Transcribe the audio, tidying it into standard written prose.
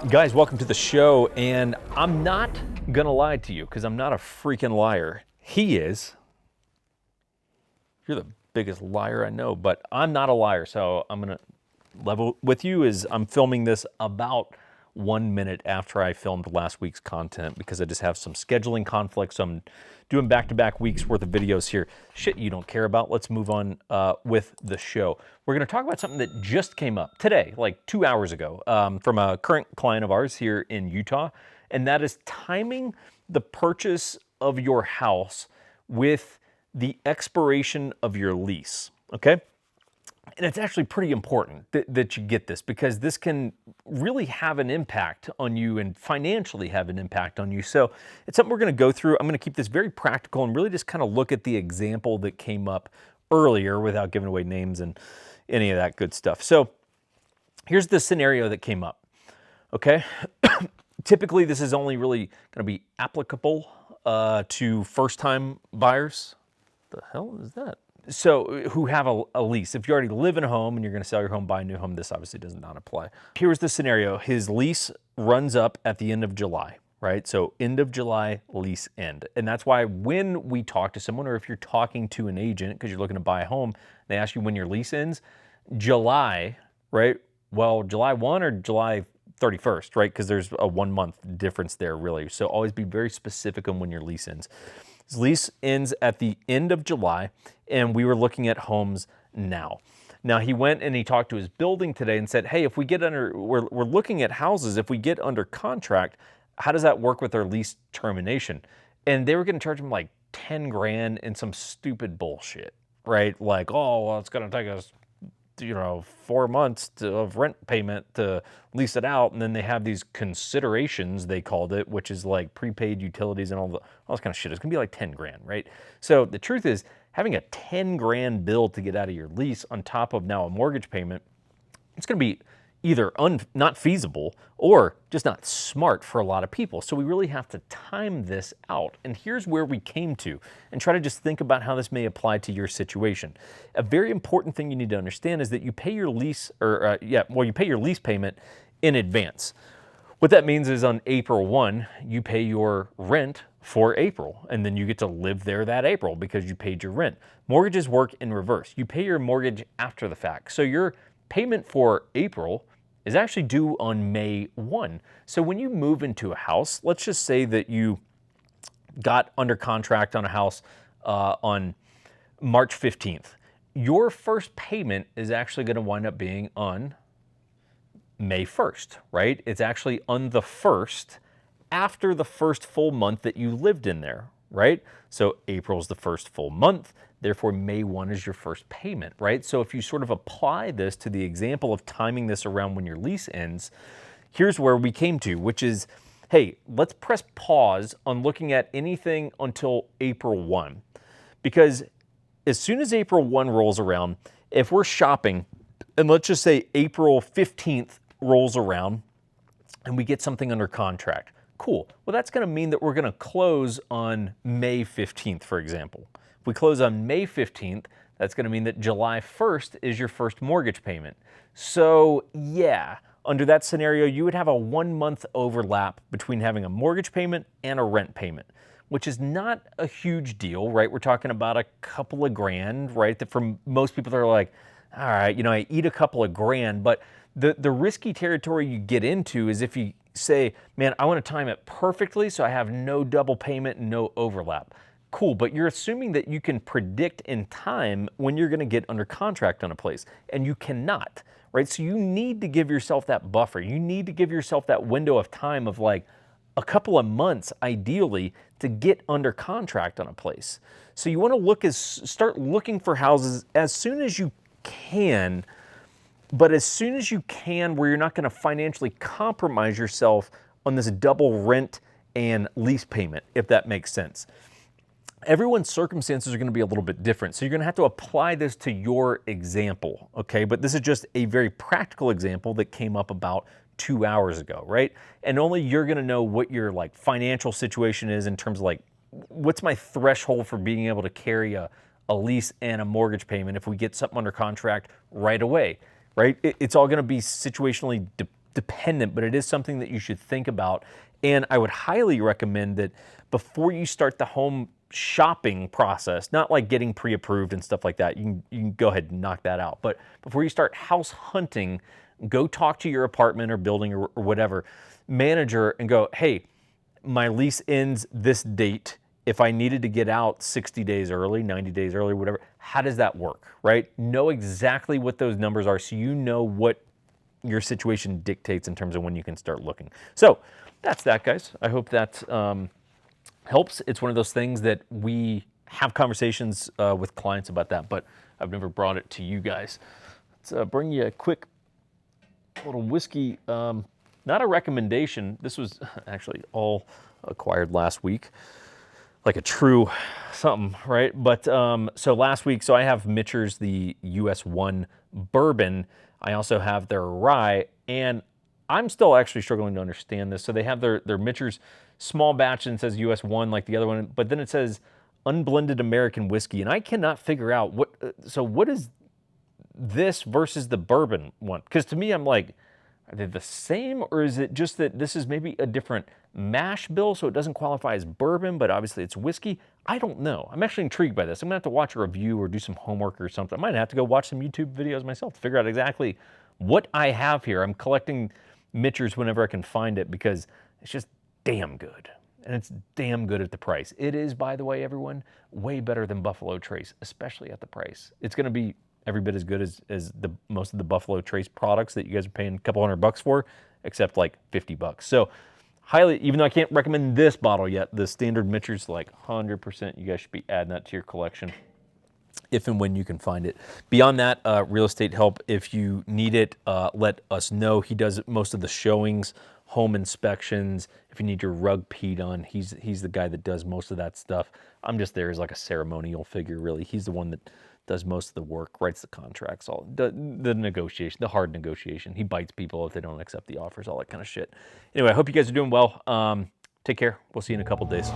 Guys, welcome to the show, and I'm not gonna lie to you because I'm not a freaking liar. He is. You're the biggest liar I know, but I'm not a liar, so I'm gonna level with you. I'm filming this about 1 minute after I filmed last week's content because I just have some scheduling conflicts. So I'm doing back-to-back weeks worth of videos here. Shit you don't care about. Let's move on with the show. We're gonna talk about something that just came up today, like 2 hours ago, from a current client of ours here in Utah, and that is timing the purchase of your house with the expiration of your lease, okay? And it's actually pretty important that you get this because this can really have an impact on you and financially have an impact on you. So it's something we're going to go through. I'm going to keep this very practical and really just kind of look at the example that came up earlier without giving away names and any of that good stuff. So here's the scenario that came up, okay? Typically, this is only really going to be applicable to first-time buyers. The hell is that? So who have a lease. If you already live in a home and you're going to sell your home, buy a new home, this obviously does not apply. Here's the scenario. His lease runs up at the end of July, right? So end of July, lease end. And that's why when we talk to someone, or if you're talking to an agent because you're looking to buy a home, they ask you when your lease ends, July, right? Well, July 1 or July 31st, right? Because there's a 1 month difference there really. So always be very specific on when your lease ends. His lease ends at the end of July, and we were looking at homes now. Now, he went and he talked to his building today and said, hey, if we get we're looking at houses, if we get under contract, how does that work with our lease termination? And they were going to charge him like 10 grand and some stupid bullshit, right? Like, oh, well, it's going to take us 4 months of rent payment to lease it out. And then they have these considerations, they called it, which is like prepaid utilities and all this kind of shit. It's gonna be like 10 grand, right? So the truth is, having a 10 grand bill to get out of your lease on top of now a mortgage payment, it's gonna be either not feasible or just not smart for a lot of people. So we really have to time this out. And here's where we came to and try to just think about how this may apply to your situation. A very important thing you need to understand is that you pay your lease you pay your lease payment in advance. What that means is on April 1, you pay your rent for April, and then you get to live there that April because you paid your rent. Mortgages work in reverse. You pay your mortgage after the fact. So your payment for April is actually due on May 1. So when you move into a house, let's just say that you got under contract on a house on March 15th. Your first payment is actually going to wind up being on May 1st, right? It's actually on the 1st after the first full month that you lived in there, right? So April's the first full month. Therefore, May 1 is your first payment, right? So if you sort of apply this to the example of timing this around when your lease ends, here's where we came to, which is, hey, let's press pause on looking at anything until April 1. Because as soon as April 1 rolls around, if we're shopping, and let's just say April 15th rolls around and we get something under contract, cool. Well, that's going to mean that we're going to close on May 15th, for example. If we close on May 15th, that's going to mean that July 1st is your first mortgage payment. So yeah, under that scenario, you would have a 1 month overlap between having a mortgage payment and a rent payment, which is not a huge deal, right? We're talking about a couple of grand, right? That for most people, they're like, all right, I eat a couple of grand, but the risky territory you get into is if you say, man, I want to time it perfectly so I have no double payment and no overlap. Cool, but you're assuming that you can predict in time when you're going to get under contract on a place, and you cannot, right? So you need to give yourself that buffer. You need to give yourself that window of time of like a couple of months, ideally, to get under contract on a place. So you want to start looking for houses as soon as you can, but as soon as you can where you're not going to financially compromise yourself on this double rent and lease payment, if that makes sense. Everyone's circumstances are going to be a little bit different, so you're going to have to apply this to your example, okay? But this is just a very practical example that came up about 2 hours ago, right? And only you're going to know what your like financial situation is in terms of like, what's my threshold for being able to carry a lease and a mortgage payment if we get something under contract right away, right? It's all going to be situationally dependent, but it is something that you should think about. And I would highly recommend that before you start the home shopping process, not like getting pre-approved and stuff like that, you can go ahead and knock that out. But before you start house hunting, go talk to your apartment or building or whatever manager and go, hey, my lease ends this date. If I needed to get out 60 days early, 90 days early, whatever, how does that work, right? Know exactly what those numbers are so you know what your situation dictates in terms of when you can start looking. So that's that, guys. I hope that helps. It's one of those things that we have conversations with clients about that, but I've never brought it to you guys. Let's bring you a quick little whiskey, not a recommendation. This was actually all acquired last week, like a true something, right? But so last week, so I have Mitchell's, the US 1 bourbon. I also have their rye, and I'm still actually struggling to understand this. So they have their Mitchell's small batch and it says US 1 like the other one, but then it says unblended American whiskey, and I cannot figure out what, so what is this versus the bourbon one? Because to me, I'm like, are they the same, or is it just that this is maybe a different mash bill, so it doesn't qualify as bourbon, but obviously it's whiskey? I don't know. I'm actually intrigued by this. I'm gonna have to watch a review or do some homework or something. I might have to go watch some YouTube videos myself to figure out exactly what I have here. I'm collecting Mitchell's whenever I can find it because it's just damn good. And it's damn good at the price. It is, by the way, everyone, way better than Buffalo Trace, especially at the price. It's gonna be every bit as good as the most of the Buffalo Trace products that you guys are paying a couple $100 for, except like $50. So highly, even though I can't recommend this bottle yet, the standard Mitchell's, like 100%, you guys should be adding that to your collection if and when you can find it. Beyond that, real estate help, if you need it, let us know. He does most of the showings, home inspections. If you need your rug peed on, he's the guy that does most of that stuff. I'm just there as like a ceremonial figure, really. He's the one that does most of the work, writes the contracts, all the negotiation, the hard negotiation. He bites people if they don't accept the offers, all that kind of shit. Anyway, I hope you guys are doing well. Take care. We'll see you in a couple days.